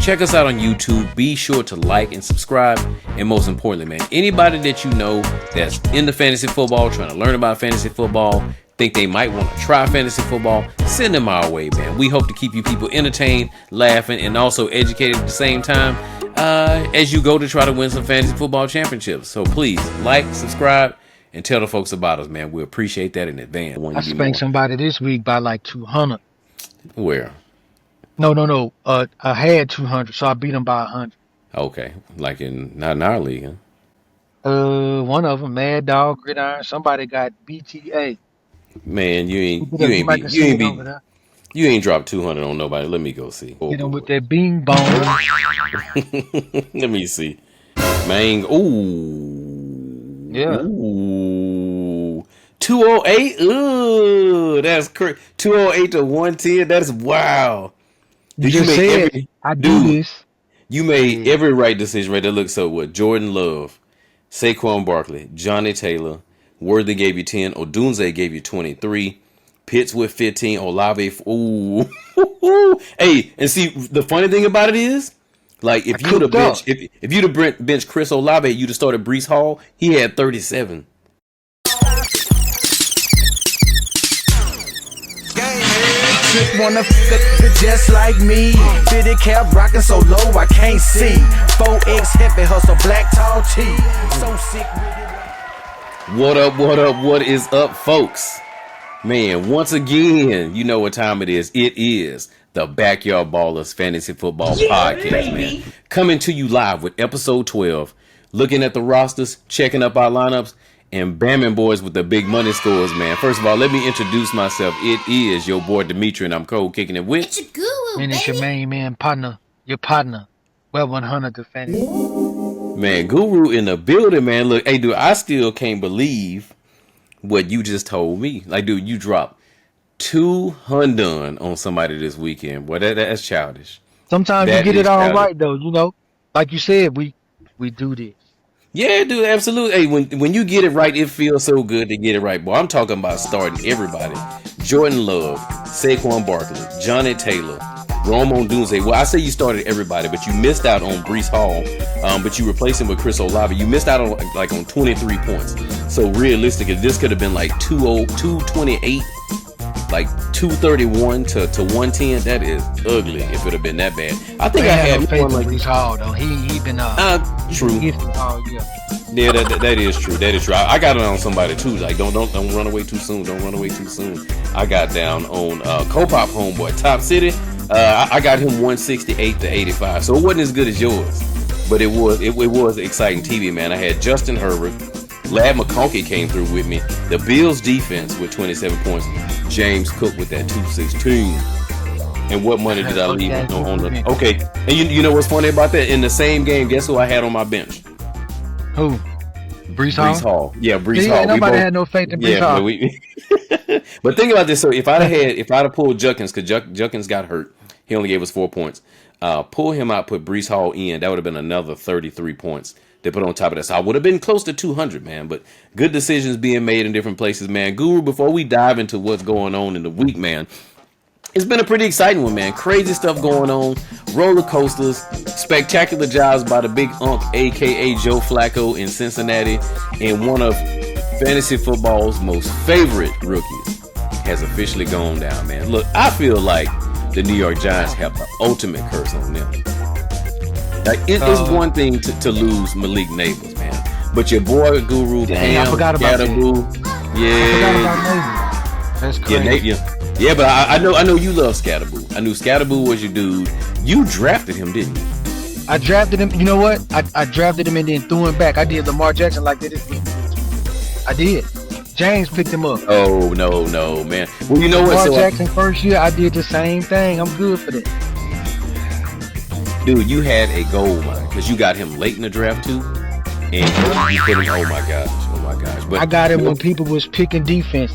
Check us out on YouTube. Be sure to like and subscribe. And most importantly, man, anybody that you know that's into fantasy football, trying to learn about fantasy football, think they might want to try fantasy football, send them our way, man. We hope to keep you people entertained, laughing, and also educated at the same time as you go to try to win some fantasy football championships. So please like, subscribe, and tell the folks about us, man. We appreciate that in advance. I spanked somebody this week by like 200. Where? No. I had 200, so I beat them by 100. Okay, like not in our league, huh? One of them, Mad Dog, Gridiron. Somebody got BTA. Man, you ain't dropped 200 on nobody. Let me go see. Hit him with that bean bone. Let me see. Man, ooh. Yeah. Ooh. 208. Ooh, that's crazy. 208 to 110. That's wow. You just said I do this. You made every right decision right there. Look, so what? Jordan Love, Saquon Barkley, Johnny Taylor, Worthy gave you 10, Odunze gave you 23, Pitts with 15, Olave. Ooh. Hey, and see, the funny thing about it is, like, if you'd have benched Chris Olave, you'd have started Breece Hall, he had 37. Wanna just like me. Fitted cap rockin' so low I can't see. 4X heavy hustle, black tall tee. So sick with it. What is up, folks? Man, once again, you know what time it is. It is the Backyard Ballers Fantasy Football Podcast, man. Coming to you live with episode 12. Looking at the rosters, checking up our lineups, and bamming boys with the big money scores, man. First of all, let me introduce myself. It is your boy Dimitri, and I'm cold kicking it with. It's your guru, And it's your main man, partner, your partner, well 100 the fantasy. Man, Guru in the building, man. Look, hey, dude, I still can't believe what you just told me. Like, dude, you dropped 200 on somebody this weekend. Boy, that's childish. Sometimes you get it all right, though. You know, like you said, we do this. Yeah, dude, absolutely. Hey, when you get it right, it feels so good to get it right. Boy, I'm talking about starting everybody. Jordan Love, Saquon Barkley, Johnny Taylor, Rome Odunze. Well, I say you started everybody, but you missed out on Breece Hall. But you replaced him with Chris Olave. You missed out on on 23 points. So realistically, this could have been like 228, like 231 to 110. That is ugly if it would have been that bad. I think I had faith in Breece Hall though. He been true. Yeah, that is true. That is true. I got it on somebody too. Like don't run away too soon. Don't run away too soon. I got down on Co-Pop Homeboy Top City. I got him 168 to 85. So it wasn't as good as yours, but it was exciting TV, man. I had Justin Herbert. Lad McConkey came through with me. The Bills defense with 27 points. James Cook with that 216. And what money did I leave on the? Okay, and you know what's funny about that? In the same game, guess who I had on my bench? Who? Breece Hall. Yeah, Breece Hall. Nobody had no faith in Breece Hall. But think about this. So if I'd have pulled Judkins, because Judkins got hurt, he only gave us 4 points. Pull him out, put Breece Hall in. That would have been another 33 points. They put on top of that. So I would have been close to 200, man. But good decisions being made in different places, man. Guru, before we dive into what's going on in the week, man, it's been a pretty exciting one, man. Crazy stuff going on. Roller coasters. Spectacular jobs by the big unk, a.k.a. Joe Flacco in Cincinnati. And one of fantasy football's most favorite rookies has officially gone down, man. Look, I feel like the New York Giants have the ultimate curse on them. Like, it's one thing to lose Malik Nabers, man. But your boy Guru, I forgot about Scatterboo, That's crazy. Yeah, but I know you love Scatterboo. I knew Scatterboo was your dude. You drafted him, didn't you? I drafted him. You know what? I drafted him and then threw him back. I did Lamar Jackson like that. I did. James picked him up. Oh, no, man. Well, you know what? Lamar Jackson first year, I did the same thing. I'm good for that. Dude, you had a goal, man, because you got him late in the draft too, and you put him. Oh my gosh! But I got him when people was picking defense.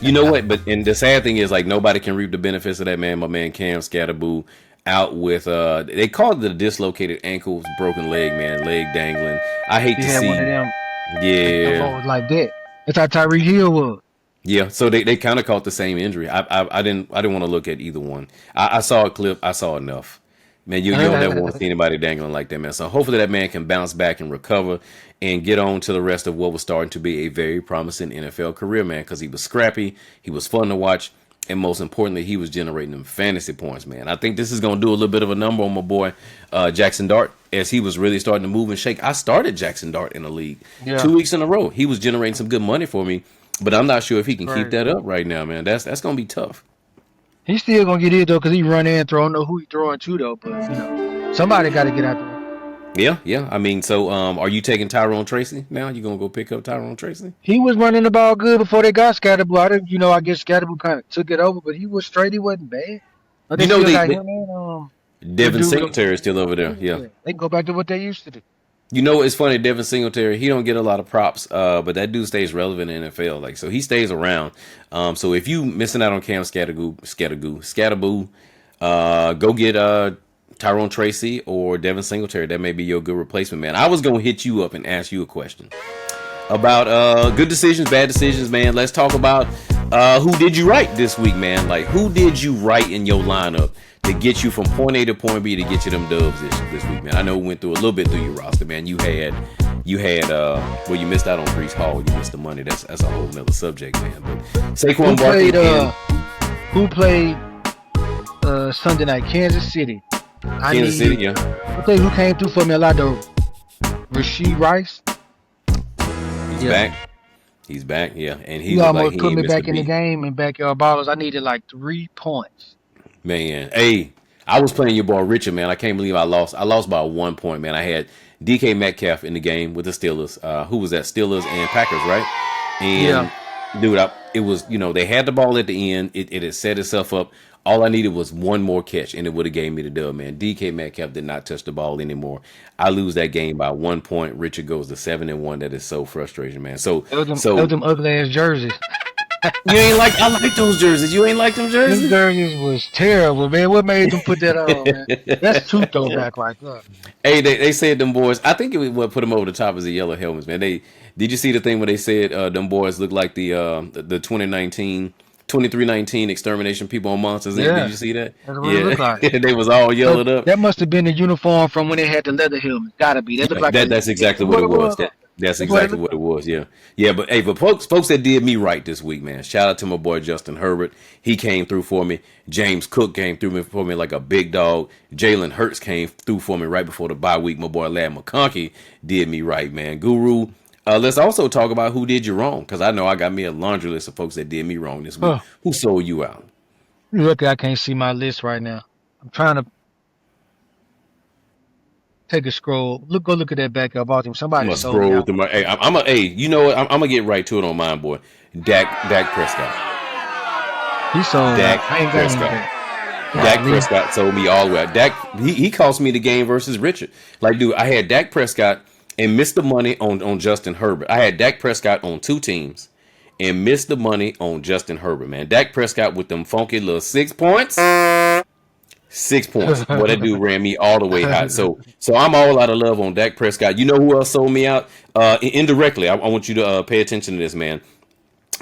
You know what? And the sad thing is, like, nobody can reap the benefits of that, man. My man Cam Scatterboo out with they call it the dislocated ankles, broken leg, man, leg dangling. I hate to see. One of them. Yeah. Like that. That's how Tyreek Hill was. Yeah, so they kind of caught the same injury. I didn't want to look at either one. I saw a clip. I saw enough. Man, you don't never want to see anybody dangling like that, man. So hopefully that man can bounce back and recover and get on to the rest of what was starting to be a very promising NFL career, man, because he was scrappy, he was fun to watch, and most importantly, he was generating them fantasy points, man. I think this is going to do a little bit of a number on my boy Jackson Dart as he was really starting to move and shake. I started Jackson Dart in the league 2 weeks in a row. He was generating some good money for me, but I'm not sure if he can keep that up right now, man. That's going to be tough. He's still gonna get it though, cause he run in and throw. I don't know who he throwing to though, but you know, somebody got to get out there. Yeah. I mean, so are you taking Tyrone Tracy now? You gonna go pick up Tyrone Tracy? He was running the ball good before they got Scatterboo. I guess Scatterboo kind of took it over, but he was straight. He wasn't bad. You know, Devin Singletary is still over there. Yeah, they can go back to what they used to do. You know, it's funny, Devin Singletary, he don't get a lot of props, but that dude stays relevant in the NFL. Like, so he stays around. So if you missing out on Cam Scatterboo, go get Tyrone Tracy or Devin Singletary. That may be your good replacement, man. I was gonna hit you up and ask you a question about good decisions, bad decisions, man. Let's talk about who did you right this week, man. Like, who did you right in your lineup to get you from point A to point B to get you them dubs this week, man? I know we went through a little bit through your roster, man. You had you missed out on Breece Hall. You missed the money. That's a whole nother subject, man. But Saquon Barkley who played Sunday night? Kansas City. City, yeah. I'll tell you who came through for me a lot though. Rasheed Rice. He's back, yeah. And he almost put me back in the game in Backyard Ballers. I needed like 3 points. Man, hey, I was playing your boy Richard, man. I can't believe I lost. I lost by 1 point, man. I had DK Metcalf in the game with the Steelers. Who was that? Steelers and Packers, right? And dude, it was, they had the ball at the end. It had set itself up. All I needed was one more catch, and it would have gave me the dub, man. DK Metcalf did not touch the ball anymore. I lose that game by 1 point. Richard goes to 7-1. That is so frustrating, man. So them ugly ass jerseys. You ain't like, I like those jerseys. You ain't like them jerseys? Them jerseys was terrible, man. What made them put that on, man? That's too throwback like that. Hey, they said them boys, I think what put them over the top is the yellow helmets, man. Did you see the thing where they said them boys look like the 2319 extermination people on Monsters Inc. Did you see that? That's what it looked like. They was all yelled up. That must have been the uniform from when they had the leather helmet. Gotta be. That looked like that's exactly what it was. That's exactly what it was. Yeah. But hey, folks that did me right this week, man. Shout out to my boy Justin Herbert. He came through for me. James Cook came through for me like a big dog. Jalen Hurts came through for me right before the bye week. My boy Lad McConkey did me right, man. Guru. Let's also talk about who did you wrong, because I know I got me a laundry list of folks that did me wrong this week. Who sold you out? Look, I can't see my list right now. I'm trying to take a scroll. Go look at that backup ball team. Somebody sold me out. You know what? I'm gonna get right to it on mine, boy. Dak Prescott. He sold Dak out. I ain't got Prescott. Dak Prescott sold me all the way out. Dak, he cost me the game versus Richard. Like, dude, I had Dak Prescott and missed the money on Justin Herbert. I had Dak Prescott on 2 teams and missed the money on Justin Herbert, man. Dak Prescott with them funky little 6 points. 6 points. Boy, that dude ran me all the way high. So I'm all out of love on Dak Prescott. You know who else sold me out? Indirectly, I want you to pay attention to this, man.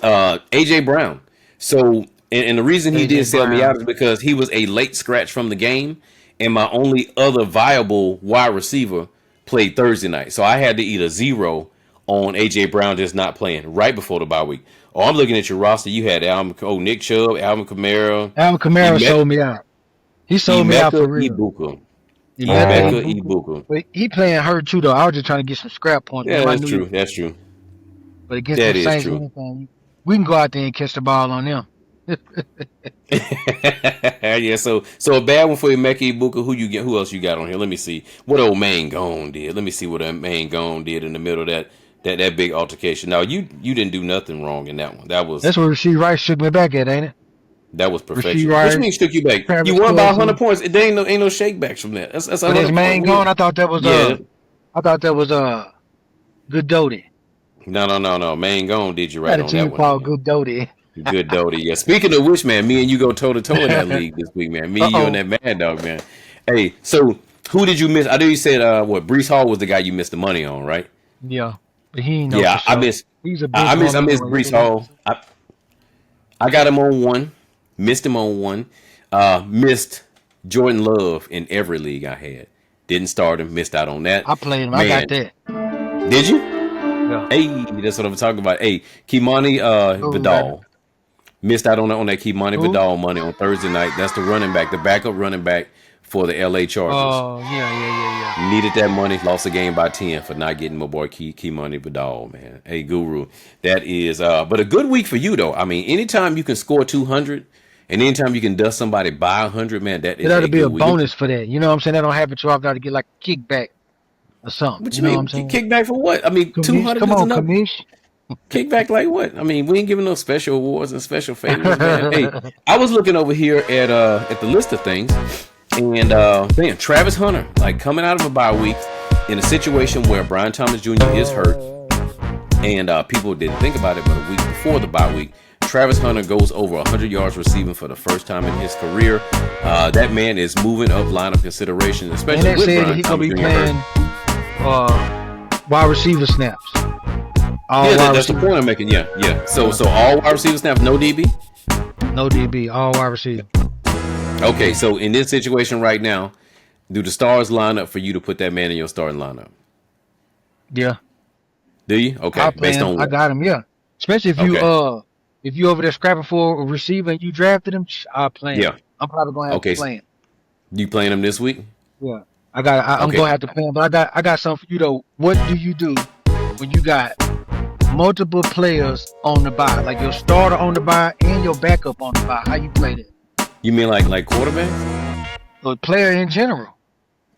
A.J. Brown. So, and the reason he did sell me out is because he was a late scratch from the game, and my only other viable wide receiver played Thursday night. So I had to eat a 0 on A.J. Brown just not playing right before the bye week. Oh, I'm looking at your roster. You had Nick Chubb, Alvin Kamara. Alvin Kamara sold me out. He sold me out for real. Ibuka. He playing hurt too, though. I was just trying to get some scrap points. Yeah, that's true. That's true. But against the Saints, anything, we can go out there and catch the ball on them. Yeah, so a bad one for Emeka Ibuka. Who else you got on here? Let me see what old Mangone did. Let me see what Mangone did in the middle of that big altercation. Now you didn't do nothing wrong in that one. That's where Rasheed Rice shook me back at, ain't it? That was perfection. What you mean shook you back? You won by 100 points. There ain't no shake backs from that. That's but his Mangone. I thought that was Good Doty. No. Mangone did you right on that one. Had a team called Good Doty. Good Doty, yeah. Speaking of which, man, me and you go toe to toe in that league this week, man. Me, you, and that Mad Dog, man. Hey, so who did you miss? I know you said Breece Hall was the guy you missed the money on, right? Yeah, but he ain't. Yeah, I missed. I missed Breece Hall. I got him on 1, missed him on 1, missed Jordan Love in every league I had. Didn't start him, missed out on that. I played him. Man, I got that. did you? Yeah. Hey, that's what I'm talking about. Hey, Kimani Who got it? Vidal. Missed out on that Kimani Who? Vidal money on Thursday night. That's the running back, the backup running back for the LA Chargers. Oh, yeah. Needed that money, lost the game by 10 for not getting my boy Kimani Vidal, man. Hey, Guru. That is but a good week for you though. I mean, anytime you can score 200 and anytime you can dust somebody by 100, man, that is It ought to be a good week. bonus for that. You know what I'm saying? That don't happen too often. I ought to get like a kickback or something. What You you know what mean? I'm saying? Kickback for what? I mean, 200 Come is on, enough. Kamish. Kickback like what? I mean, we ain't giving no special awards and special favors, man. Hey, I was looking over here at the list of things, and man, Travis Hunter, like coming out of a bye week in a situation where Brian Thomas Jr. is hurt, and people didn't think about it, but a week before the bye week, Travis Hunter goes over 100 yards receiving for the first time in his career. That man is moving up lineup consideration, And especially they with said Brian he's gonna Thomas be Jr. playing wide receiver snaps. All Yeah, wide that's the receiver. point I'm making. Yeah. So all wide receiver snaps, no DB. No DB, all wide receiver. Okay, so in this situation right now, do the stars line up for you to put that man in your starting lineup? Yeah. Do you? Okay, I'll play based on him. I what? got him, yeah. Especially if you over there scrapping for a receiver and you drafted him, I'll play him. Yeah. I'm probably gonna have Okay, to play him. you playing him this week? Yeah. I'm Okay. gonna have to play him, but I got something for you though. What do you do when you got multiple players on the bye? Like your starter on the bye and your backup on the bye. How you play that? You mean like quarterbacks? Or player in general.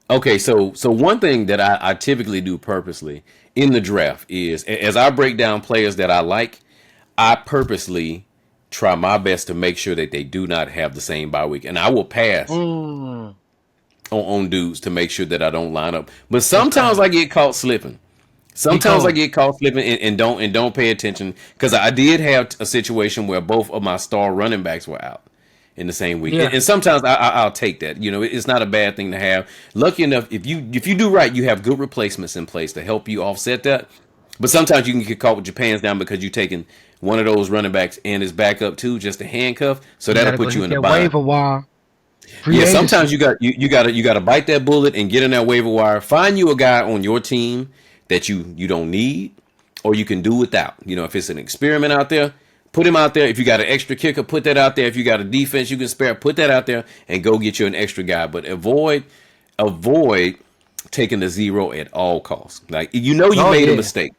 Okay, so one thing that I typically do purposely in the draft is as I break down players that I like, I purposely try my best to make sure that they do not have the same bye week, and I will pass on dudes to make sure that I don't line up. But sometimes I get caught slipping. Sometimes I get caught slipping and don't pay attention because I did have a situation where both of my star running backs were out in the same week, and sometimes I'll take that. You know, it's not a bad thing to have. Lucky enough, if you do right, you have good replacements in place to help you offset that. But sometimes you can get caught with your pants down because you're taking one of those running backs and his backup too, just a handcuff. So that'll put you in the bind. Waiver wire. Yeah, sometimes you gotta bite that bullet and get in that waiver wire. Find you a guy on your team that you don't need or you can do without. You know, if it's an experiment out there, put him out there. If you got an extra kicker, put that out there. If you got a defense you can spare, put that out there and go get you an extra guy. But avoid taking the zero at all costs. Like you made a mistake.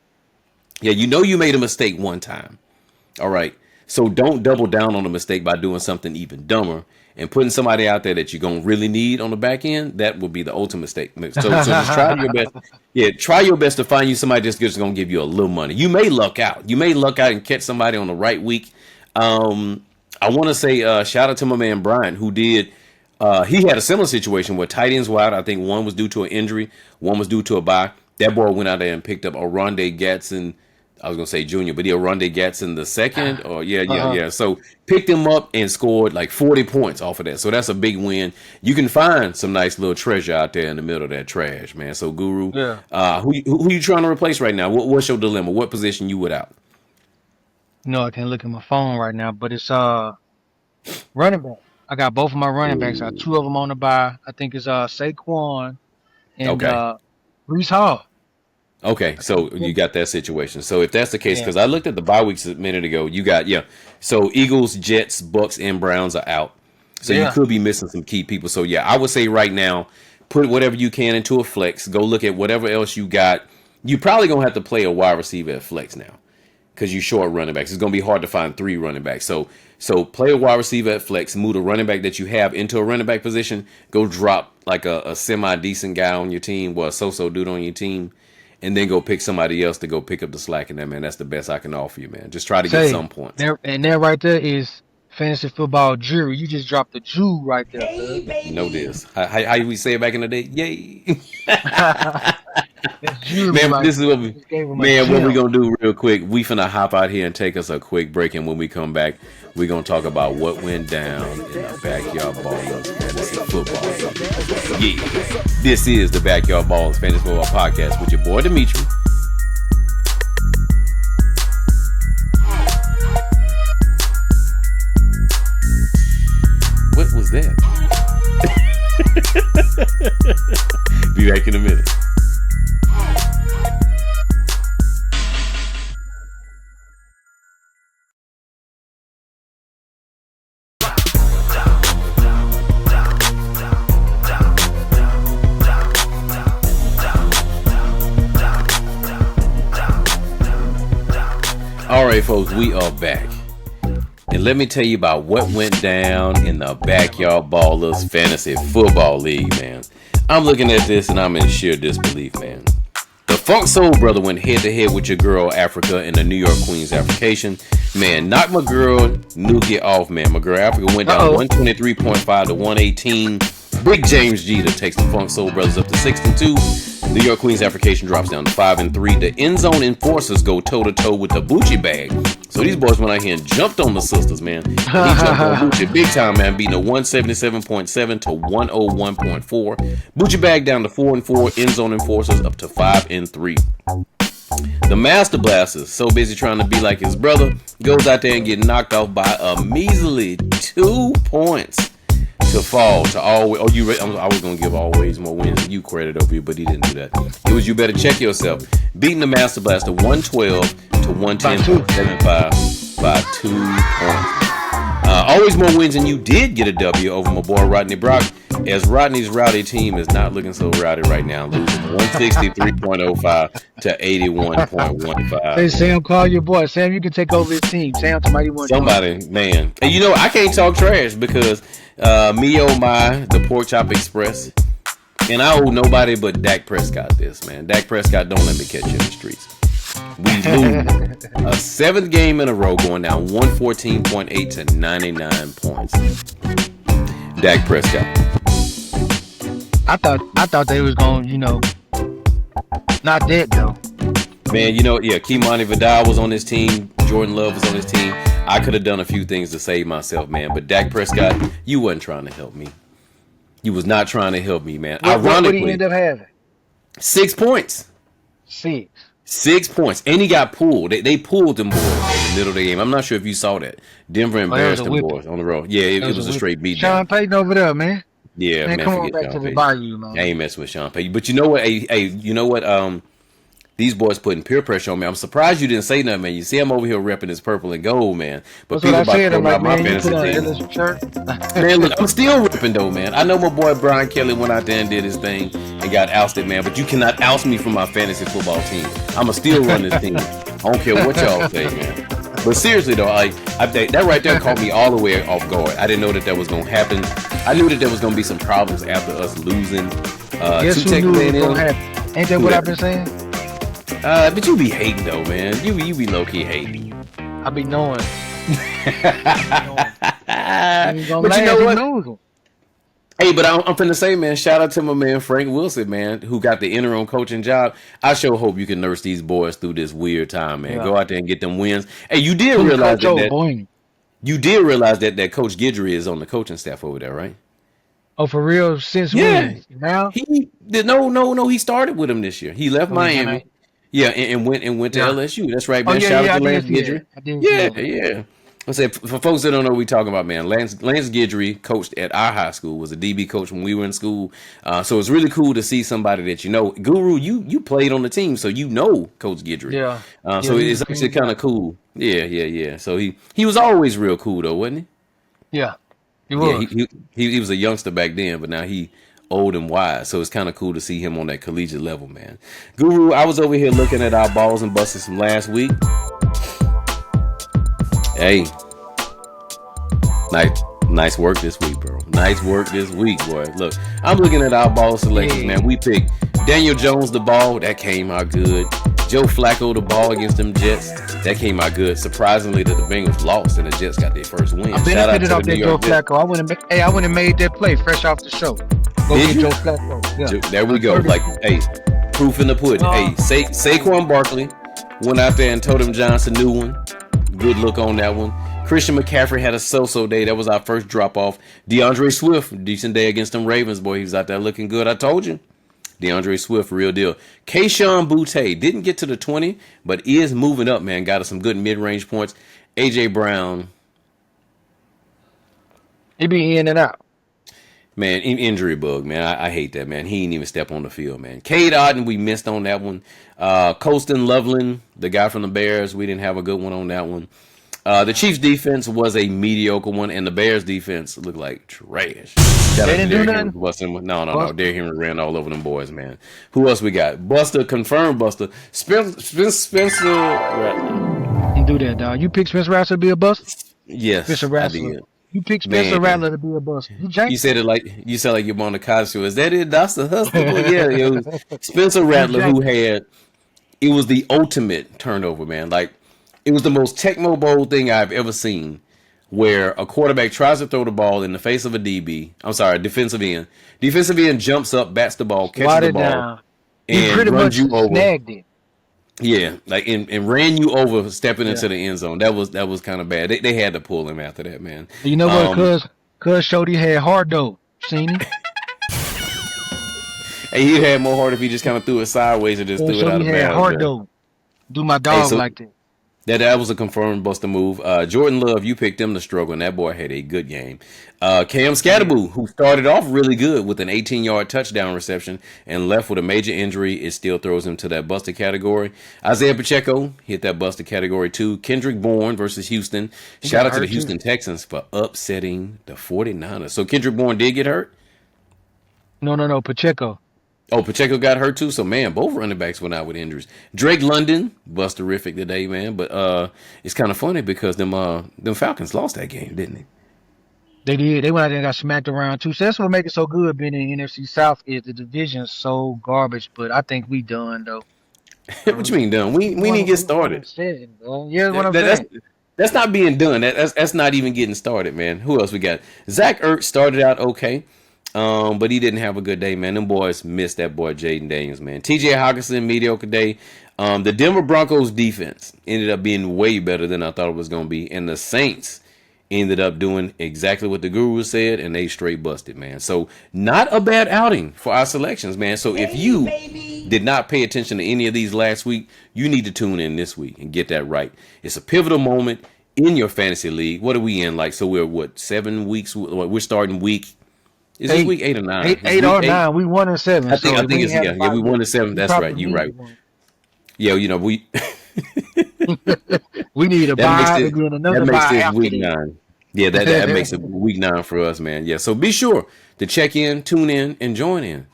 Yeah, you made a mistake one time. All right. So don't double down on the mistake by doing something even dumber and putting somebody out there that you're going to really need on the back end. That would be the ultimate mistake. So just try your best. Yeah, try your best to find you somebody that's just going to give you a little money. You may luck out. You may luck out and catch somebody on the right week. I want to say shout out to my man Brian who did. He had a similar situation where tight ends were out. I think one was due to an injury. One was due to a bye. That boy went out there and picked up Oronde Gatson. I was gonna say junior, but Oronde Gatson the second, or yeah. So picked him up and scored like 40 points off of that. So that's a big win. You can find some nice little treasure out there in the middle of that trash, man. So Guru, who you trying to replace right now? What's your dilemma? What position you without? No, I can't look at my phone right now, but it's running back. I got both of my running backs. I got two of them on the bye. I think it's Saquon and Brees Hall. Okay, so you got that situation. So if that's the case, because I looked at the bye weeks a minute ago, you got So Eagles, Jets, Bucks, and Browns are out. So you could be missing some key people. So I would say right now, put whatever you can into a flex. Go look at whatever else you got. You probably gonna have to play a wide receiver at flex now, because you short running backs. It's gonna be hard to find 3 running backs. So play a wide receiver at flex. Move the running back that you have into a running back position. Go drop like a semi decent guy on your team, a so-so dude on your team. And then go pick somebody else to go pick up the slack in that, man. That's the best I can offer you, man. Just try to get some points. And that right there is fantasy football jury. You just dropped the Jew right there. You know this. How we say it back in the day? Yay. Man, right, this is what what we're going to do real quick. We finna hop out here and take us a quick break. And when we come back, we're going to talk about what went down in the Backyard Ballers Fantasy Football. Yeah. This is the Backyard Ballers Fantasy Football Podcast with your boy, Dimitri. What was that? back in a minute. All right, folks, we are back. And let me tell you about what went down in the Backyard Ballers Fantasy Football League, man. I'm looking at this and I'm in sheer disbelief, man. The Funk Soul Brother went head-to-head with your girl Africa in the New York Queens application. Man, knocked my girl Noogie off, man. My girl Africa went down 123.5 to 118. Big James Jeter takes the Funk Soul Brothers up to 6-2. New York Queens application drops down to 5-3. The end zone enforcers go toe-to-toe with the Bucci Bag. So these boys went out here and jumped on the sisters, man. He jumped on Bucci big time, man, beating a 177.7 to 101.4. Bucci Bag down to 4-4. End zone enforcers up to 5-3. The Master Blasters, so busy trying to be like his brother, goes out there and get knocked off by a measly 2 points. To fall to always. I was gonna give always more wins than you credit over you, but he didn't do that. It was you better check yourself. Beating the Master Blaster 112 to 110.75 by 2 points. Always more wins than you did get a W over my boy Rodney Brock, as Rodney's rowdy team is not looking so rowdy right now, losing 163.05 to 81.15. Hey Sam, call your boy. Sam, you can take over his team. Sam, somebody, man. And you know I can't talk trash because me oh my the Pork Chop Express, and I owe nobody but Dak Prescott this, man. Dak Prescott, don't let me catch you in the streets. We lose a 7th game in a row, going down 114.8 to 99 points. Dak Prescott. I thought they was going, not that though. Man, Kimani Vidal was on this team. Jordan Love was on this team. I could have done a few things to save myself, man. But Dak Prescott, you wasn't trying to help me. You was not trying to help me, man. Ironically, what did he end up having? 6 points. 6 points. And he got pulled. They pulled them boys in the middle of the game. I'm not sure if you saw that. Denver embarrassed them boys on the road. Yeah, it was a straight beat. Sean Payton over there, man. Yeah, man. Come on back to the Bayou, man. I ain't messing with Sean Payton. But you know what? Hey, you know what? These boys putting peer pressure on me. I'm surprised you didn't say nothing, man. You see, I'm over here repping this purple and gold, man. But that's people about to about my fantasy team. Man, look, I'm still ripping though, man. I know my boy Brian Kelly went out there and did his thing and got ousted, man. But you cannot oust me from my fantasy football team. I'ma still run this team. I don't care what y'all say, man. But seriously though, that right there caught me all the way off guard. I didn't know that was gonna happen. I knew that there was gonna be some problems after us losing. Guess who knew it was gonna happen? Ain't that what I've been saying? But you be hating though, man. You be low key hating. I be knowing. But you know what? Hey, but I'm finna say, man, shout out to my man Frank Wilson, man, who got the interim coaching job. I sure hope you can nurse these boys through this weird time, man. Yeah. Go out there and get them wins. Hey, you did realize that Coach Guidry is on the coaching staff over there, right? Oh, for real? Since when? Now? No. He started with him this year. He left Miami. Yeah, and went to LSU. That's right, man. Shout out to Lance Guidry. Yeah. I said, for folks that don't know what we're talking about, man, Lance Guidry coached at our high school, was a DB coach when we were in school. So it's really cool to see somebody that you know. Guru, you played on the team, so you know Coach Guidry. Yeah. So it's actually kind of cool. Yeah. So he was always real cool, though, wasn't he? Yeah, he was. Yeah, he was a youngster back then, but now he old and wise. So it's kind of cool to see him on that collegiate level, man. Guru, I was over here looking at our balls and busters from last week. Hey, nice work this week, bro. Nice work this week, boy. Look, I'm looking at our ball selections, man. We picked Daniel Jones the ball. That came out good. Joe Flacco the ball against them Jets. That came out good. Surprisingly, that the Bengals lost and the Jets got their first win. I benefited off that Joe Flacco. I wouldn't have made that play fresh off the show. Go get Joe Flacco. Yeah. There we go. Like, hey, proof in the pudding. Hey, Saquon Barkley went out there and told him Johnson new one. Good look on that one. Christian McCaffrey had a so-so day. That was our first drop-off. DeAndre Swift, decent day against them Ravens, boy. He was out there looking good. I told you. DeAndre Swift, real deal. Kayshon Boutte didn't get to the 20, but is moving up, man. Got us some good mid-range points. A.J. Brown. He be in and out. Man, injury bug, man. I hate that, man. He ain't even step on the field, man. Cade Otton, we missed on that one. Colston Loveland, the guy from the Bears, we didn't have a good one on that one. The Chiefs defense was a mediocre one, and the Bears defense looked like trash. Shout They out to didn't do Derrick Henry. nothing. No. Derrick Henry ran all over them boys, man. Who else we got? Buster, confirmed Buster. Spencer Rattler. Didn't do that, dog. You picked Spencer Rattler to be a bust? Yes, Spencer I Rattler. did. You picked Spencer Man. Rattler to be a bust. You said it like you sound like you're on the college show. Is that it? That's the hustle. Yeah, it was Spencer Rattler who had. It was the ultimate turnover, man. Like it was the most Tecmo Bowl thing I've ever seen, where a quarterback tries to throw the ball in the face of a DB. I'm sorry, defensive end. Defensive end jumps up, bats the ball, catches the ball, down. He and pretty runs much you over. snagged it. Yeah, like and ran you over, stepping into the end zone. That was kind of bad. They had to pull him after that, man. You know what? Cuz Shody had hard though. Seen him? Hey, he had more heart if he just kind of threw it sideways and just threw it out of Shody had bounds. hard though. Do my dog like that. That was a confirmed Buster move. Jordan Love, you picked him to struggle, and that boy had a good game. Cam Scatterboo, who started off really good with an 18-yard touchdown reception and left with a major injury, it still throws him to that Buster category. Isaiah Pacheco hit that Buster category too. Kendrick Bourne versus Houston. Shout out to the Houston Texans for upsetting the 49ers. So Kendrick Bourne did get hurt? No, Pacheco. Oh, Pacheco got hurt too. So man, both running backs went out with injuries. Drake London, busterific today, man. But it's kind of funny because them Falcons lost that game, didn't they? They did. They went out there and got smacked around too. So that's what make it so good being in the NFC South is the division's so garbage. But I think we done though. What you mean done? We need to get started. Yeah, what I'm saying. That's not being done. That's not even getting started, man. Who else we got? Zach Ertz started out okay. But he didn't have a good day, man. Them boys missed that boy Jaden Daniels, man. TJ Hawkinson, mediocre day. The Denver Broncos defense ended up being way better than I thought it was going to be. And the Saints ended up doing exactly what the guru said, and they straight busted, man. So not a bad outing for our selections, man. So if you did not pay attention to any of these last week, you need to tune in this week and get that right. It's a pivotal moment in your fantasy league. What are we in? Like, so we're 7 weeks? We're starting week. Is this week 8 or 9? Eight or 9. We 1-7. I think it's we 1-7. That's right. You're right. Yeah, you know we we need a bye again. Another bye after week 9. Yeah, that makes it week 9 for us, man. Yeah, so be sure to check in, tune in, and join in.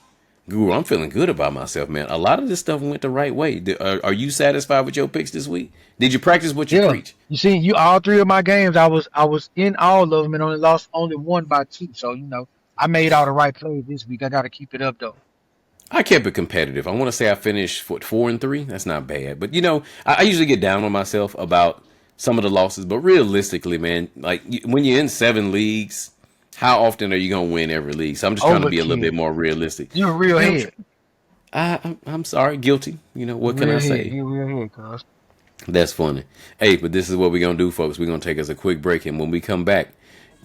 Guru, I'm feeling good about myself, man. A lot of this stuff went the right way. Are you satisfied with your picks this week? Did you practice what you preach? You see, all 3 of my games, I was in all of them and only lost one by 2. So I made all the right plays this week. I got to keep it up, though. I kept it competitive. I want to say I finished 4-3. That's not bad. But, I usually get down on myself about some of the losses. But realistically, man, like when you're in 7 leagues, how often are you going to win every league? So I'm just trying to be a little bit more realistic. You're a real head. I'm sorry. Guilty. What can I say? You're a real head, cuz. That's funny. Hey, but this is what we're going to do, folks. We're going to take us a quick break. And when we come back,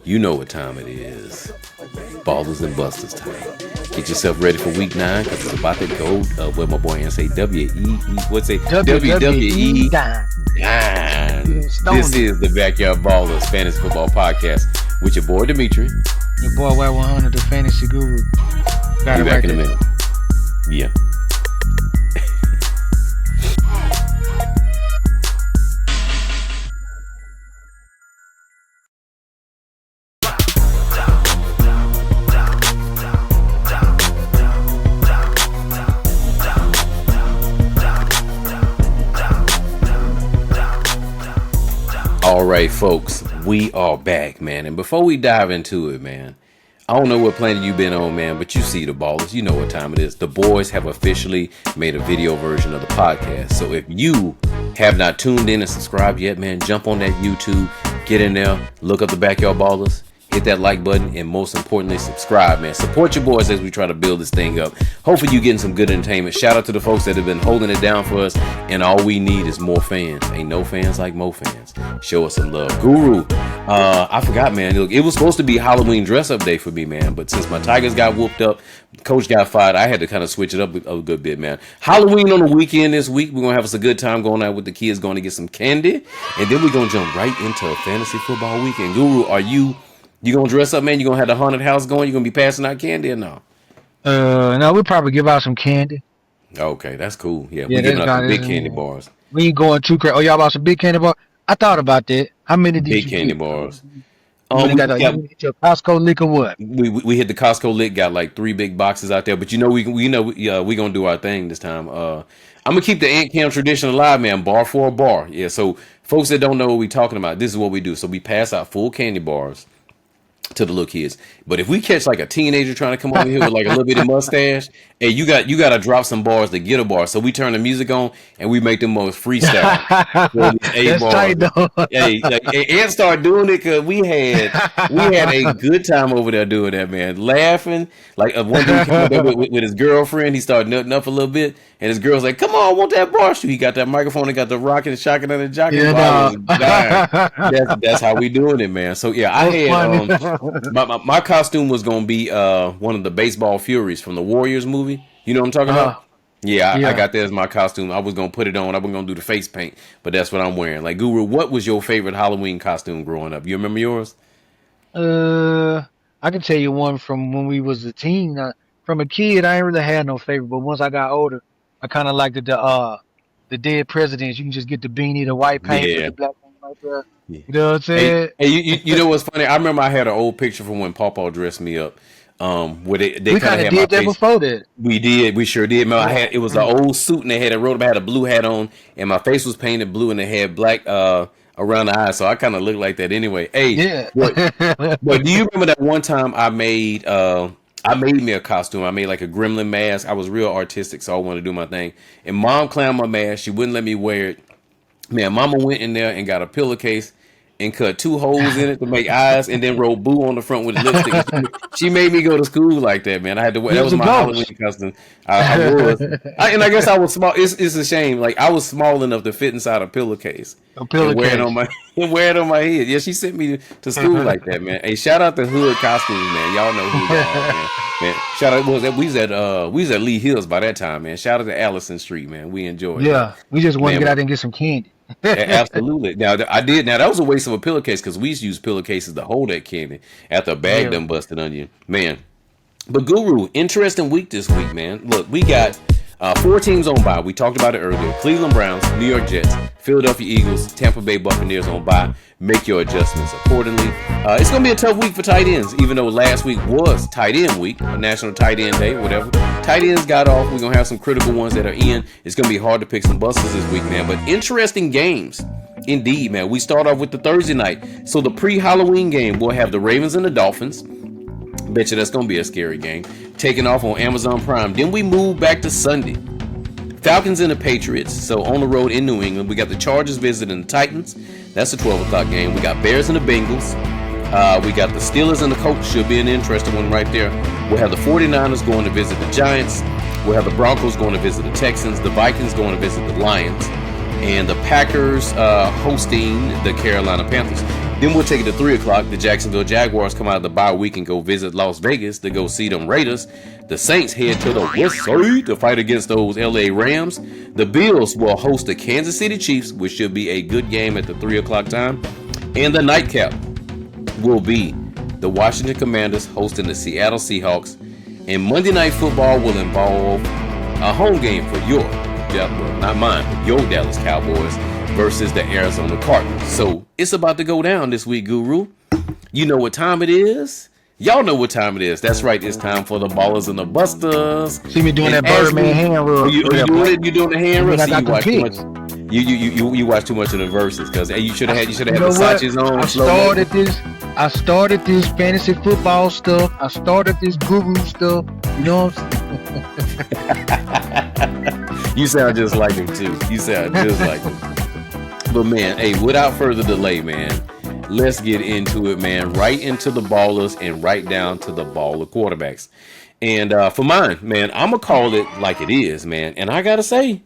you know what time it is. Ballers and Bustas time. Get yourself ready for week 9 because it's about to go. What my boy say? WWE. This is the Backyard Ballers Fantasy Football Podcast with your boy Dimitri. Your boy Y100, the Fantasy Guru. Got it back in a minute. Yeah. All right, folks, we are back, man. And before we dive into it, man, I don't know what planet you've been on, man, but you see the ballers. You know what time it is. The boys have officially made a video version of the podcast. So if you have not tuned in and subscribed yet, man, jump on that YouTube, get in there, look up the Backyard Ballers, hit that like button, and most importantly, subscribe, man. Support your boys as we try to build this thing up. Hopefully you're getting some good entertainment. Shout out to the folks that have been holding it down for us, and all we need is more fans. Ain't no fans like mo fans. Show us some love. Guru, I forgot, man. Look, it was supposed to be Halloween dress-up day for me, man, but since my Tigers got whooped up, coach got fired, I had to kind of switch it up a good bit, man. Halloween on the weekend this week. We're going to have us a good time going out with the kids, going to get some candy, and then we're going to jump right into a fantasy football weekend. Guru, are you You gonna dress up, man? You gonna have the haunted house going? You gonna be passing out candy or no? No, we'll probably give out some candy. Okay, that's cool. Yeah, Yeah, we that's giving out about some big it. candy bars. We ain't going too crazy. Oh, y'all about some big candy bar? I thought about that. How many did Big you candy get? bars. You only We got you got only get your Costco lick or what? we hit the Costco lick. Got like 3 big boxes out there. But you know we gonna do our thing this time. I'm gonna keep the Ant Cam tradition alive, man. Bar for a bar. Yeah. So folks that don't know what we talking about, this is what we do. So we pass out full candy bars to the little kids. But if we catch like a teenager trying to come over here with like a little bitty mustache, hey, you got to drop some bars to get a bar. So we turn the music on and we make the most freestyle. For these 8 That's bars. tight though. And start doing it because we had a good time over there doing that, man. Laughing like one dude came up there with his girlfriend. He started nutting up a little bit, and his girl's like, "Come on, I want that bar shoe." He got that microphone and got the rocking, shocking, and the jocking. Yeah, I was dying. no. That's how we doing it, man. So yeah, I That's had funny. my costume was gonna be one of the baseball furies from the Warriors movie. You know what I'm talking uh, about? Yeah, I yeah. got that as my costume. I was gonna put it on. I wasn't gonna do the face paint, but that's what I'm wearing. Like Guru, what was your favorite Halloween costume growing up? You remember yours? I can tell you one from when we was a teen. From a kid, I ain't really had no favorite, but once I got older, I kind of liked the dead presidents. You can just get the beanie, the white paint, put Yeah. the black paint right there. Yeah. You know what I'm Hey, saying? hey, you know what's funny? I remember I had an old picture from when Pawpaw dressed me up. Where they We kind kind of of had my did that face. before that. We sure did. Man, Yeah. it was an old suit and they had I had a blue hat on and my face was painted blue and they had black around the eyes, so I kind of looked like that anyway. Hey, Yeah. but do you remember that one time I made me a costume. I made like a gremlin mask. I was real artistic, so I wanted to do my thing. And mom clowned my mask. She wouldn't let me wear it. Man, mama went in there and got a pillowcase and cut 2 holes in it to make eyes and then wrote boo on the front with lipstick. She made me go to school like that, man. I had to wear You that was was a my Halloween ghost. costume. And I guess I was small. It's a shame. Like I was small enough to fit inside a pillowcase A and wear it on pillowcase. my and wear it on my head. Yeah, she sent me to school like that, man. Hey, shout out to Hood Costumes, man. Y'all know who y'all are, man. Man, shout out we was at Lee Hills by that time, man. Shout out to Allison Street, man. We enjoyed that. Yeah. We just wanted to Man, get out there and get some candy. absolutely. Now I did. Now that was a waste of a pillowcase because we used to use pillowcases to hold that candy after a bag Yeah. done busted on you, man. But Guru, interesting week this week, man. Look, we got 4 teams on bye. We talked about it earlier. Cleveland Browns, New York Jets, Philadelphia Eagles, Tampa Bay Buccaneers on bye. Make your adjustments accordingly. It's going to be a tough week for tight ends, even though last week was tight end week, a National Tight End Day, whatever. Tight ends got off. We're going to have some critical ones that are in. It's going to be hard to pick some busters this week, man. But interesting games. Indeed, man. We start off with the Thursday night. So the pre-Halloween game, we'll have the Ravens and the Dolphins. Bet you that's going to be a scary game. Taking off on Amazon Prime. Then we move back to Sunday. Falcons and the Patriots. So on the road in New England, we got the Chargers visiting the Titans. That's a 12 o'clock game. We got Bears and the Bengals. We got the Steelers and the Colts. Should be an interesting one right there. We'll have the 49ers going to visit the Giants. We'll have the Broncos going to visit the Texans. The Vikings going to visit the Lions. And the Packers hosting the Carolina Panthers. Then we'll take it to 3 o'clock. The Jacksonville Jaguars come out of the bye week and go visit Las Vegas to go see them Raiders. The Saints head to the West Side to fight against those LA Rams. The Bills will host the Kansas City Chiefs, which should be a good game at the 3 o'clock time. And the nightcap will be the Washington Commanders hosting the Seattle Seahawks. And Monday Night Football will involve a home game for your, well, not mine, but your Dallas Cowboys versus the Arizona Cardinals. So it's about to go down this week, Guru. You know what time it is. Y'all know what time it is. That's right. It's time for the Ballers and the Bustas. See me doing And that Birdman hand rule. You doing it? You doing the hand rub? I See, got you the watch too picks. much. You watch too much of the verses because you should have had You the know what? Versace's on. I started this fantasy football stuff. I started this guru stuff. You know what I'm saying? You sound just like him too. You sound just like him. But man, hey, without further delay, man, let's get into it, man. Right into the ballers and right down to the baller quarterbacks. And for mine, man, I'm gonna call it like it is, man. And I gotta say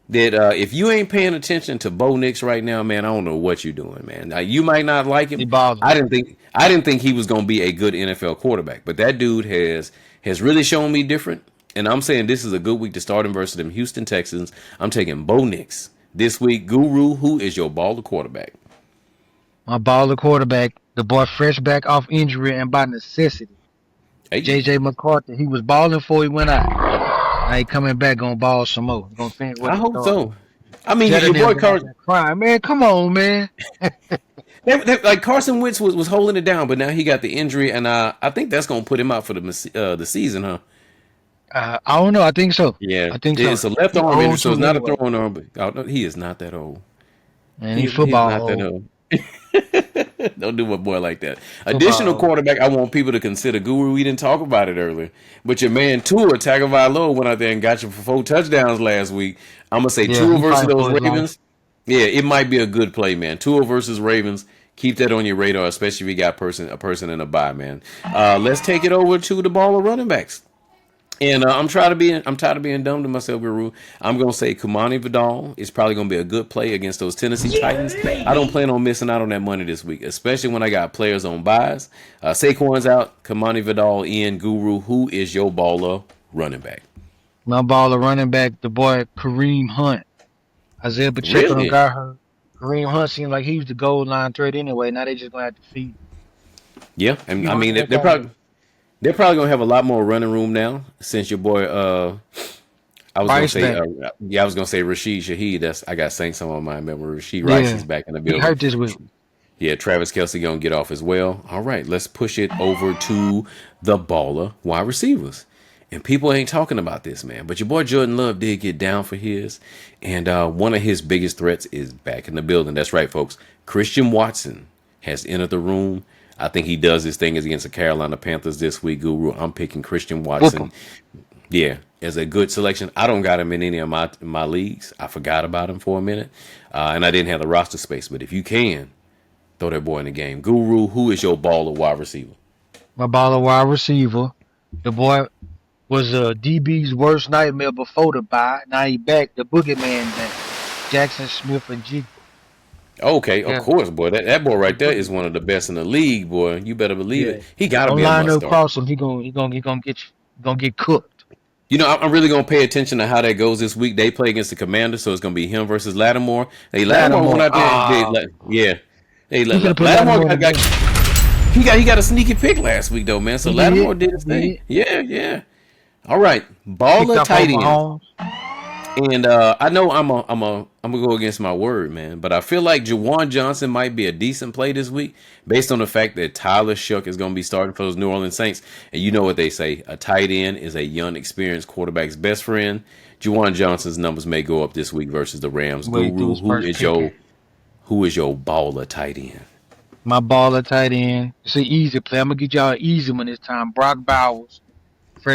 that if you ain't paying attention to Bo Nix right now, man, I don't know what you're doing, man. Now, you might not like him. He balls. I didn't think he was gonna be a good NFL quarterback, but that dude has really shown me different. And I'm saying this is a good week to start him versus them Houston Texans. I'm taking Bo Nix this week. Guru, who is your baller quarterback? My baller quarterback, the boy fresh back off injury and by necessity. Hey, JJ McCarthy, he was balling before he went out. Now he coming back, gonna ball some more. He gonna finish what I he hope started. so. I mean, Jetta your and them boy been out Carson, there crying. Man, come on, man. like Carson Wentz was holding it down, but now he got the injury, and I think that's gonna put him out for the season, huh? I don't know. I think so. Yeah, I think so. it's a left He arm injury, old so it's too not a anyway. throwing arm. But oh, no, he is not that old. Man, he He's football not that old. old. Don't do my boy like that. Football Additional old. quarterback, I want people to consider Guru. We didn't talk about it earlier, but your man Tua Tagovailoa went out there and got you for 4 touchdowns last week. I'm gonna say Yeah, Tua he versus fighting those for his life. Ravens. Yeah, it might be a good play, man. Tua versus Ravens. Keep that on your radar, especially if you got a person in a bye, man. Let's take it over to the ball of running backs. And I'm tired of being dumb to myself, Guru. I'm gonna say Kamani Vidal is probably gonna be a good play against those Tennessee Titans. I don't plan on missing out on that money this week, especially when I got players on buys. Saquon's out, Kamani Vidal in. Guru, who is your baller running back? My baller running back, the boy Kareem Hunt. Isaiah Pacheco done Really? got hurt. Kareem Hunt seemed like he was the goal line threat anyway. Now they just gonna have to feed. Yeah, and He I hurt mean that they're guy. probably gonna have a lot more running room now since your boy I was gonna Rice say back. I was gonna say Rashid Shaheed. I got Saints on my mind. Remember Rashid Rice is Yeah. back in the He building. hurt this week. Yeah, Travis Kelce gonna get off as well. All right, let's push it over to the baller wide receivers. And people ain't talking about this, man. But your boy Jordan Love did get down for his, and one of his biggest threats is back in the building. That's right, folks. Christian Watson has entered the room. I think he does his thing against the Carolina Panthers this week, Guru. I'm picking Christian Whoop him. Watson. Yeah, as a good selection. I don't got him in any of my leagues. I forgot about him for a minute, and I didn't have the roster space. But if you can, throw that boy in the game. Guru, who is your baller wide receiver? My baller wide receiver. The boy was DB's worst nightmare before the bye. Now he back. The boogeyman back. Jackson Smith and G. Okay, of Yeah. course, boy. That boy The right there is one boogeyman. of the best in the league, boy. You better believe Yeah. it. He got to Don't be a line must no start. cross him. He gonna get you. Gonna get cooked. You know, I'm really gonna pay attention to how that goes this week. They play against the Commanders, so it's gonna be him versus Lattimore. Hey, Lattimore went Lattimore. out there. Yeah. Hey, We could have put Lattimore Lattimore in the game. he got a sneaky pick last week though, man. So He Lattimore did. did He his thing. did. Yeah. All right, Picked baller up on tight end. Mahomes. And I know I'm gonna go against my word, man. But I feel like Jawan Johnson might be a decent play this week, based on the fact that Tyler Shook is gonna be starting for those New Orleans Saints. And you know what they say: a tight end is a young, experienced quarterback's best friend. Jawan Johnson's numbers may go up this week versus the Rams. Where he threw Guru, his first pick at. who is your baller tight end? My baller tight end. It's an easy play. I'm gonna get y'all an easy one this time. Brock Bowers.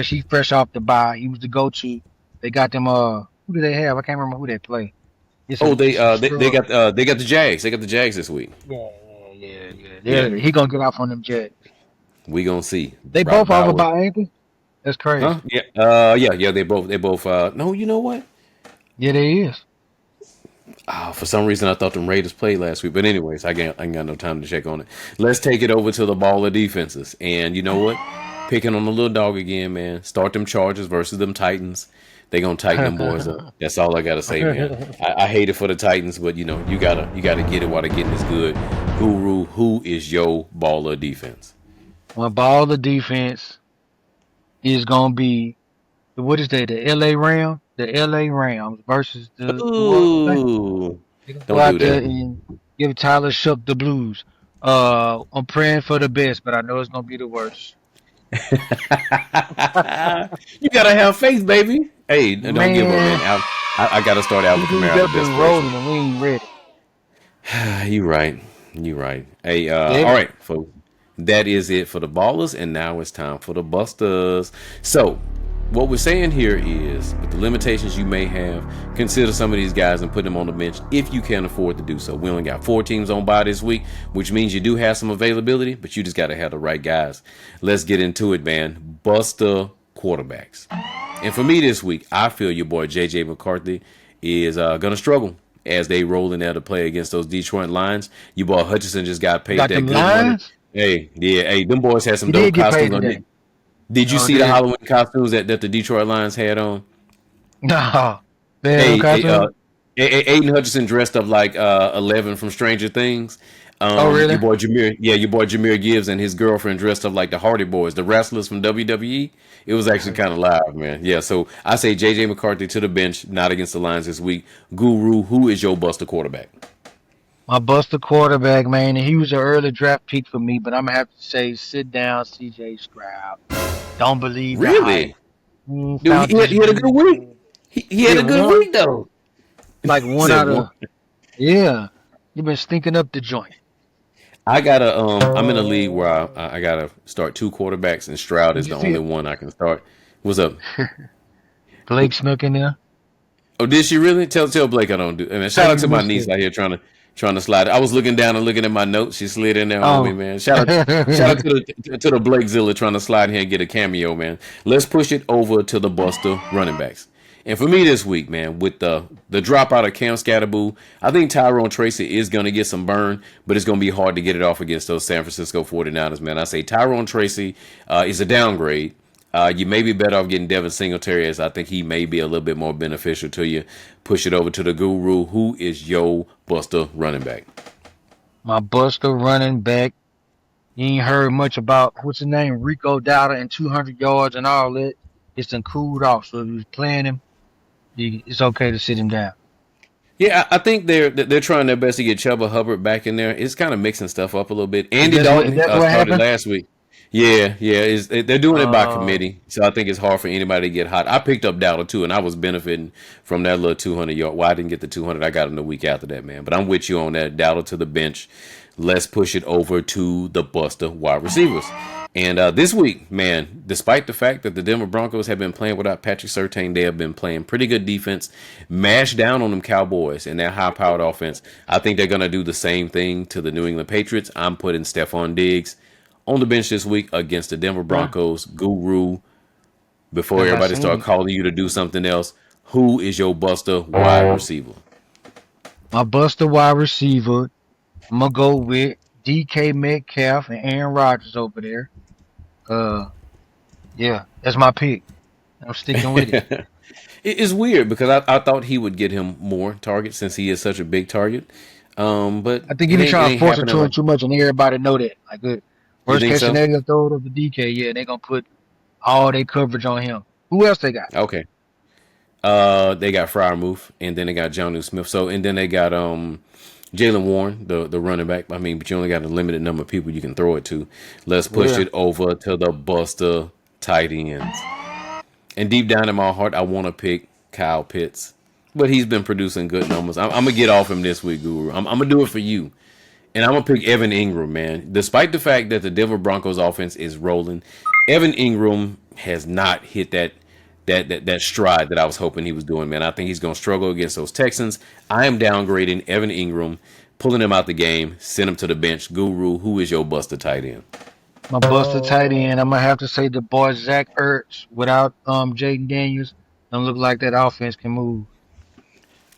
He fresh off the bye. He was the go-to. They got them. Who do they have? I can't remember who they play. Oh, It's a they scrub. got the Jags. They got the Jags this week. Yeah. Yeah, He gonna get off on them Jets. we gonna see. They Brock both off Bowers. about ain't they? That's crazy. Huh? Yeah. Yeah. They both. No, you know what? Yeah, they is. For some reason, I thought them Raiders played last week. But anyways, I ain't got no time to check on it. Let's take it over to the baller defenses. And you know what? Picking on the little dog again, man. Start them Chargers versus them Titans. They gonna tighten them boys up. That's all I gotta say, man. I hate it for the Titans, but you know you gotta get it while the getting is good. Guru, who is your baller defense? My baller defense is gonna be what is that? The LA Rams. The LA Rams versus the New Orleans Saints. Ooh, They gonna go don't do out there that. and give Tyler Shook the blues. I'm praying for the best, but I know it's gonna be the worst. You gotta have faith, baby. Hey, don't give up, man. Man, I gotta start Alvin these Kamara up the best and person. rolling and we ain't ready. You right. You right. Hey, Yeah. all right, folks. That is it for the ballers, and now it's time for the busters. So, what we're saying here is, with the limitations you may have, consider some of these guys and put them on the bench if you can afford to do so. We only got 4 teams on by this week, which means you do have some availability, but you just got to have the right guys. Let's get into it, man. Buster quarterbacks. And for me this week, I feel your boy J.J. McCarthy is going to struggle as they roll in there to play against those Detroit Lions. Your boy Hutchinson just got paid Got that them good money. lines. Hey, them boys had some He dope did get paid costumes on today. it. Did you Oh, see the did. Halloween costumes that the Detroit Lions had on? No. Man, Hey, okay, hey, uh, so Aiden Hutchinson dressed up like 11 from Stranger Things. Oh, really? Your boy Jameer Gibbs and his girlfriend dressed up like the Hardy Boys, the wrestlers from WWE. It was actually kind of live, man. Yeah, so I say JJ McCarthy to the bench, not against the Lions this week. Guru, who is your buster quarterback? My Buster quarterback, man, he was an early draft pick for me, but I'm gonna have to say, sit down, CJ Stroud. Don't believe the hype. Really? Dude, Found this he had a good dude. week. He had Yeah, a good one, week though. like one Said out one. of, yeah. You've been stinking up the joint. I gotta I'm in a league where I gotta start two quarterbacks and Stroud Did is you the see only it? one I can start. What's up? Blake snuck in there. Oh, did she really? Tell Blake I don't do. And How shout out you to my missed niece it? out here trying to slide. I was looking down and looking at my notes. She slid in there on me, Oh. man. Shout out to the Blakezilla trying to slide in here and get a cameo, man. Let's push it over to the Buster running backs. And for me this week, man, with the dropout of Cam Scatterboo, I think Tyrone Tracy is going to get some burn, but it's going to be hard to get it off against those San Francisco 49ers, man. I say Tyrone Tracy is a downgrade. You may be better off getting Devin Singletary, as I think he may be a little bit more beneficial to you. Push it over to the Guru. Who is your Buster running back? My Buster running back. You ain't heard much about what's his name, Rico Dowdle, and 200 yards and all that. It's done cooled off. So if you was playing him, it's okay to sit him down. Yeah, I think they're trying their best to get Chuba Hubbard back in there. It's kind of mixing stuff up a little bit. Is Andy that what, Dalton what started happened? last week. Yeah, they're doing it by Uh, committee, so I think it's hard for anybody to get hot. I picked up Dowdle too, and I was benefiting from that little 200 yard. Well, I didn't get the 200. I got him the week after that, man. But I'm with you on that. Dowdle to the bench. Let's push it over to the Buster wide receivers. And this week, man, despite the fact that the Denver Broncos have been playing without Patrick Surtain, they have been playing pretty good defense, mashed down on them Cowboys and that high-powered offense. I think they're going to do the same thing to the New England Patriots. I'm putting Stephon Diggs on the bench this week against the Denver yeah, Broncos. Guru, before as I everybody start seen, calling you to do something else, who is your Buster wide receiver? my Buster wide receiver, I'm going to go with DK Metcalf and Aaron Rodgers over there. Uh, yeah, that's my pick. I'm sticking with it. It's weird because I thought he would get him more targets since he is such a big target. But I think he it be ain't, it trying to ain't force it happening to him like too much, and everybody know that. Like, you worst think case so. scenario, throw it over to DK. Yeah, they gonna put all their coverage on him. Who else they got? Okay. They got Freiermuth, and then they got Jonnu Smith. So and then they got Jalen Warren, the running back. I mean, but you only got a limited number of people you can throw it to. Let's push Yeah, it over to the Buster tight ends. And deep down in my heart, I want to pick Kyle Pitts, but he's been producing good numbers. I'm gonna get off him this week, Guru. I'm gonna do it for you, and I'm gonna pick Evan Ingram, man. Despite the fact that the Denver Broncos offense is rolling, Evan Ingram has not hit that stride that I was hoping he was doing, man. I think he's gonna struggle against those Texans. I am downgrading Evan Ingram, pulling him out the game, send him to the bench. Guru, who is your Buster tight end? my Buster tight end. I'm gonna have to say the boy Zach Ertz without Jaden Daniels. Don't look like that offense can move.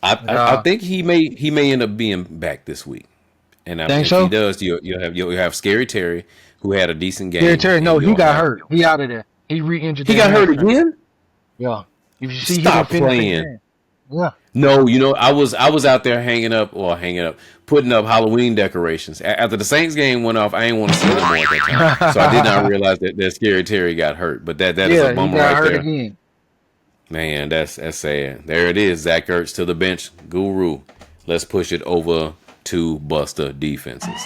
But I think he may end up being back this week. And think if he so? does, you'll have Scary Terry, who had a decent Gary game, Terry, and no, he you'll got have hurt. He out of there. He re-injured he that got hurt hamstring. again. Yeah. If you see, he didn't Stop finish the playing. game. Yeah. No, I was out there putting up Halloween decorations. After the Saints game went off, I ain't want to see it no more at that time. So I did not realize that Scary Terry got hurt. But that is a Yeah, he bummer got right hurt there. again. Man, that's sad. There it is. Zach Ertz to the bench. Guru. Let's push it over to Buster defenses.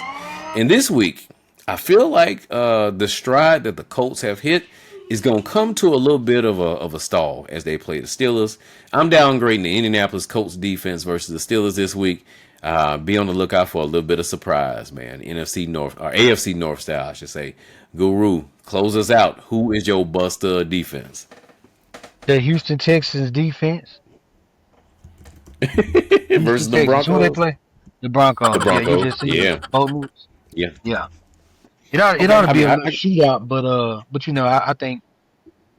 And this week, I feel like the stride that the Colts have hit is going to come to a little bit of a stall as they play the Steelers. I'm downgrading the Indianapolis Colts defense versus the Steelers this week. Be on the lookout for a little bit of surprise, man. NFC North or AFC North style, I should say. Guru, close us out. Who is your Buster defense? The Houston Texans defense. Versus Houston the Texans. Who they Broncos? play? The Broncos. The Yeah, you Broncos. just see Yeah. both moves. Yeah. Yeah. It ought Okay. to I be mean, a little shootout, but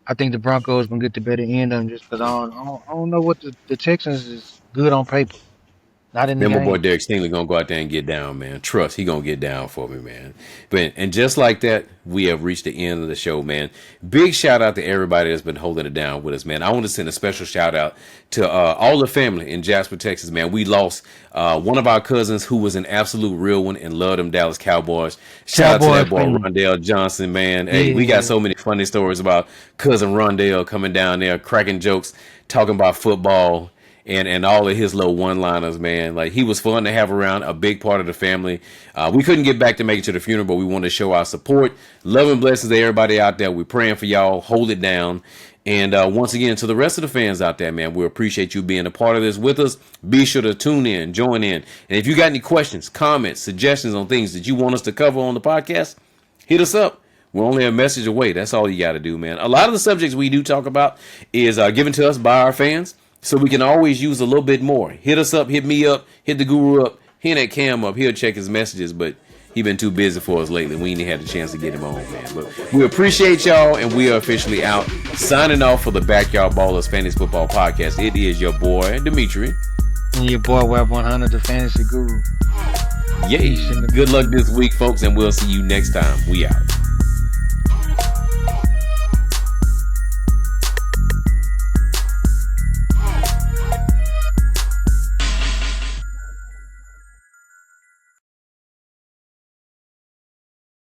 I think the Broncos gonna get the better end of them just because I don't know what the Texans is good on paper. Not in the Man, my boy game. Derek Stingley gonna go out there and get down, man. Trust, he gonna get down for me, man. But and just like that, we have reached the end of the show, man. Big shout out to everybody that's been holding it down with us, man. I want to send a special shout out to all the family in Jasper, Texas, man. We lost one of our cousins who was an absolute real one and loved them Dallas Cowboys. Shout out to that boy Rondell Johnson, man. Hey, we got so many funny stories about cousin Rondell coming down there, cracking jokes, talking about football. And all of his little one-liners, man. Like, he was fun to have around, a big part of the family. We couldn't get back to make it to the funeral, but we wanted to show our support. Love and blessings to everybody out there. We're praying for y'all. Hold it down. And once again, to the rest of the fans out there, man, we appreciate you being a part of this with us. Be sure to tune in, join in. And if you got any questions, comments, suggestions on things that you want us to cover on the podcast, hit us up. We're only a message away. That's all you got to do, man. A lot of the subjects we do talk about is given to us by our fans. So we can always use a little bit more. Hit us up, hit me up, hit the guru up, hit that Cam up. He'll check his messages, but he been too busy for us lately. We ain't had the chance to get him on, man. But we appreciate y'all, and we are officially out. Signing off for the Backyard Ballers Fantasy Football Podcast. It is your boy, Dimitri. And your boy, Web 100, the Fantasy Guru. Yay. Good luck this week, folks, and we'll see you next time. We out.